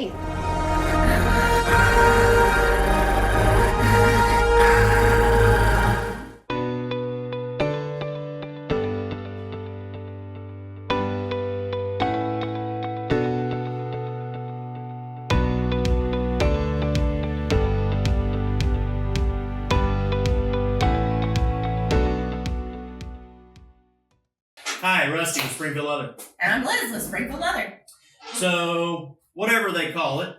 Hi, Rusty with Springfield Leather. And I'm Liz with Springfield Leather. So, whatever they call it,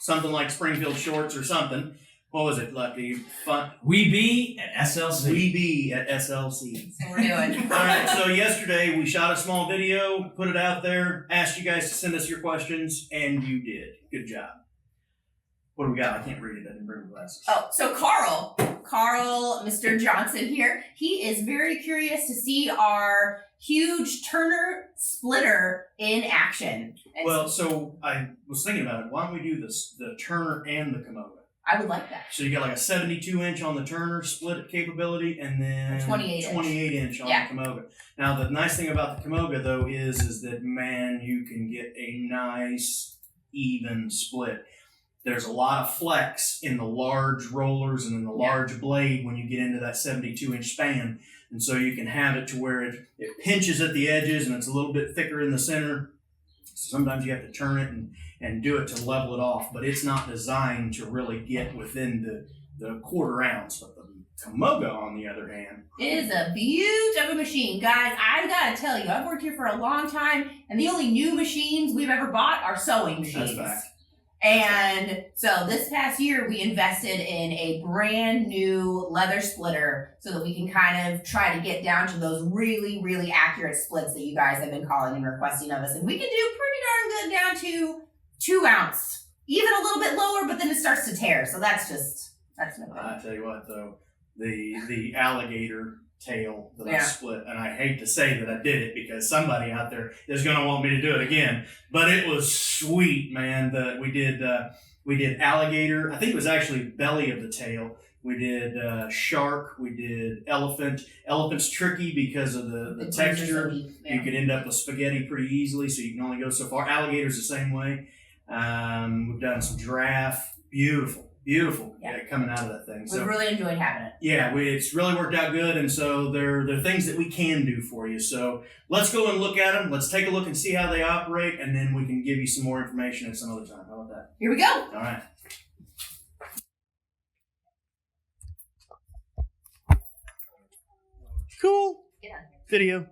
something like Springfield Shorts or something. What was it, Lucky? Fun. We be at SLC. We be at SLC. So we're doing. All right, so yesterday we shot a small video, put it out there, asked you guys to send us your questions, and you did. Good job. What do we got? I can't read it. I didn't bring my glasses. Oh, so Carl, Mr. Johnson here, he is very curious to see our huge Turner splitter in action. And Well, so I was thinking about it. Why don't we do this, the Turner and the Camoga? I would like that. So you got like a 72-inch on the Turner split capability, and then A 28-inch. on Yeah. the Camoga. Now the nice thing about the Camoga though is that, man, you can get a nice even split. There's a lot of flex in the large rollers and in the large blade when you get into that 72-inch span, and so you can have it to where it pinches at the edges and it's a little bit thicker in the center. So sometimes you have to turn it and do it to level it off, but it's not designed to really get within the quarter ounce. But the Camoga, on the other hand, It is a beaut of a machine. Guys, I've got to tell you, I've worked here for a long time, and the only new machines we've ever bought are sewing machines. that's fact. And so this past year, we invested in a brand new leather splitter so that we can kind of try to get down to those really, really accurate splits that you guys have been calling and requesting of us. And we can do pretty darn good down to 2 ounce, even a little bit lower, but then it starts to tear. So that's no good. I tell you what, though, the alligator tail that I Yeah. split, and I hate to say that I did it because somebody out there is going to want me to do it again, but it was sweet, man. That we did alligator. I think it was actually belly of the tail. We did shark. We did elephant. Elephant's tricky because of the texture. You could end up with spaghetti pretty easily, so you can only go so far. Alligator's the same way. We've done some giraffe. Beautiful coming out of that thing. So We've really enjoyed having it. yeah, it's really worked out good, and so there are things that we can do for you. So let's go and look at them. Let's take a look and see how they operate, and then we can give you some more information at some other time. How about that? Here we go. All right. Cool. Get out of here. Video.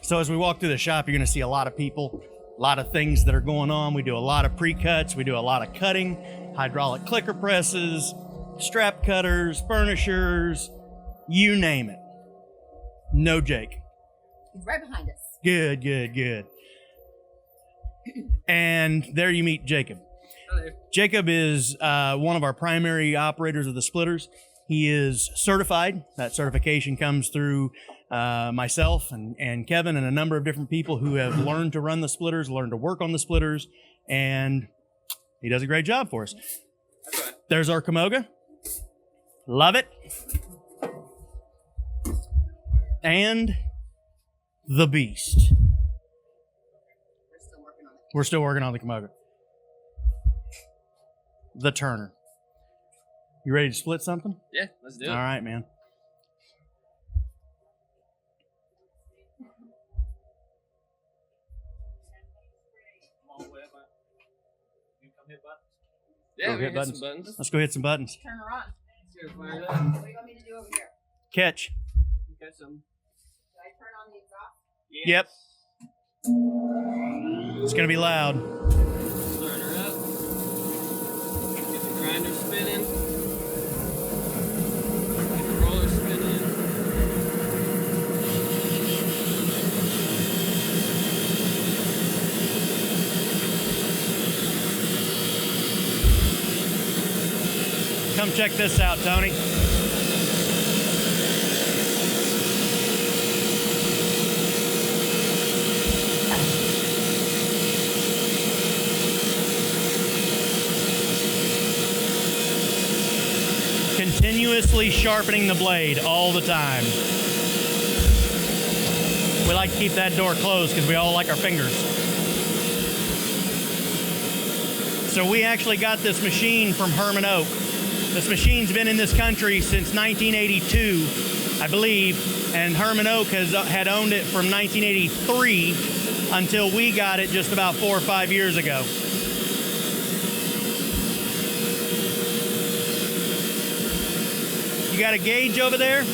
So as we walk through the shop, you're going to see a lot of people, a lot of things that are going on. We do a lot of pre-cuts. We do a lot of cutting, hydraulic clicker presses, strap cutters, furnishers, you name it. No Jake. He's right behind us. Good. And there you meet Jacob. Hello. Jacob is one of our primary operators of the splitters. He is certified. That certification comes through myself and Kevin and a number of different people who have learned to run the splitters, learned to work on the splitters, and he does a great job for us. That's right. There's our Camoga. Love it. And the Beast. We're still working on the Camoga. The Turner. You ready to split something? Yeah, let's do it. All right, man. Yeah, Go we hit can hit buttons. some buttons. Let's go hit some buttons. Turn her on. Let's go fire it up. What do you want me to do over here? Catch. Got some. Should I turn on the exhaust? Yep. It's going to be loud. Start her up. Get the grinder spinning. Get the roller spinning. Come check this out, Tony. continuous continuously sharpening the blade all the time. We like to keep that door closed because we all like our fingers. So we actually got this machine from Herman Oak. This machine's been in this country since 1982, I believe, and Herman Oak had owned it from 1983 until we got it just about 4 or 5 years ago. You got a gauge over there?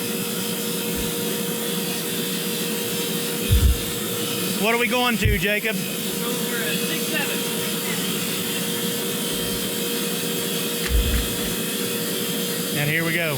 What are we going to, Jacob? So we're at 6.7. And here we go.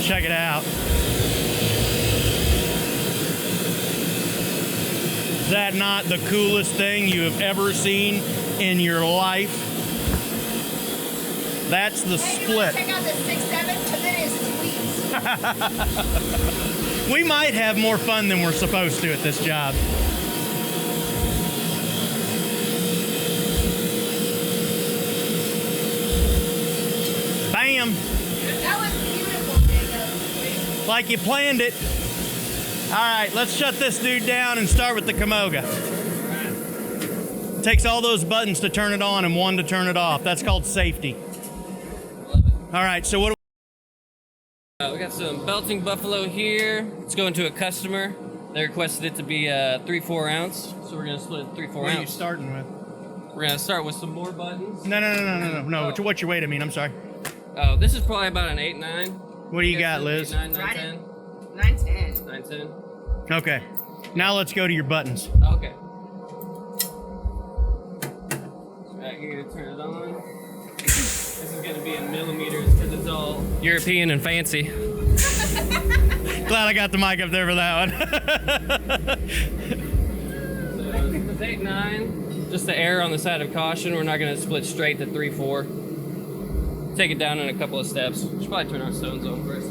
Check it out. Is that not the coolest thing you have ever seen in your life? That's the split. Check out the 6.7 because it is sweet. We might have more fun than we're supposed to at this job. Bam! That was beautiful, Jacob. Like you planned it. All right, let's shut this dude down and start with the Camoga. It takes all those buttons to turn it on and one to turn it off. That's called safety. All right, so what We got some belting buffalo here. Let's go into a customer. They requested it to be 3/4 ounce, so we're gonna split it 3/4 What are you ounce. starting with? We're gonna start with some more buttons. No. Oh. What's your weight? I mean, I'm sorry. Oh, this is probably about an 8.9. What do you got, Liz? 8.9, Right 9.10. 9.10. 9.10. Okay. Now let's go to your buttons. Okay. Right here to turn it on. This is gonna be in millimeters because it's all European and fancy. Glad I got the mic up there for that one. So it's 8.9. Just to err on the side of caution, we're not gonna split straight to 3/4. Take it down in a couple of steps. Should probably turn our stones on first.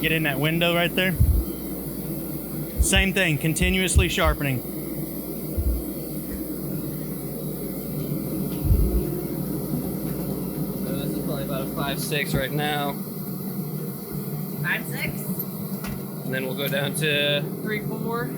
Get in that window right there. Same thing, continuously sharpening. So this is probably about a 5/6 right now. 5.6. And then we'll go down to 3/4.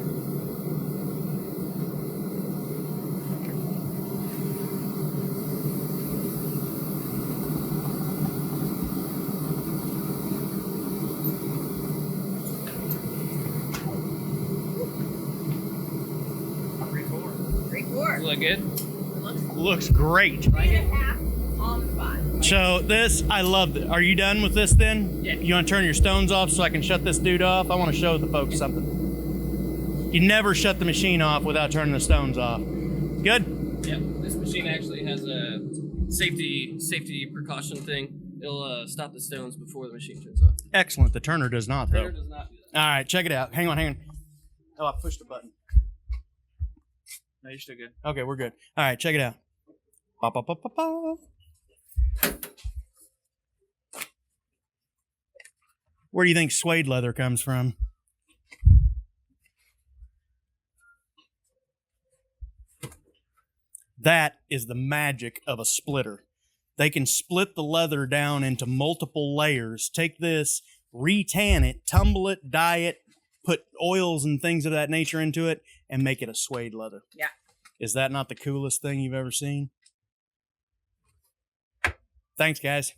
Look good? Looks great. 3.5 on the spot. So this, I love it. Are you done with this then? Yeah. You want to turn your stones off so I can shut this dude off? I want to show the folks something. You never shut the machine off without turning the stones off. Good? Yep. This machine actually has a safety precaution thing. It'll stop the stones before the machine turns off. Excellent. The turner does not, though. Printer does not do that. All right, check it out. Hang on. Oh, I pushed the button. No, you're still good. Okay, we're good. All right, check it out. Ba, ba, ba, ba, ba. Where do you think suede leather comes from? That is the magic of a splitter. They can split the leather down into multiple layers, take this, re-tan it, tumble it, dye it, put oils and things of that nature into it, and make it a suede leather. Yeah. Is that not the coolest thing you've ever seen? Thanks, guys.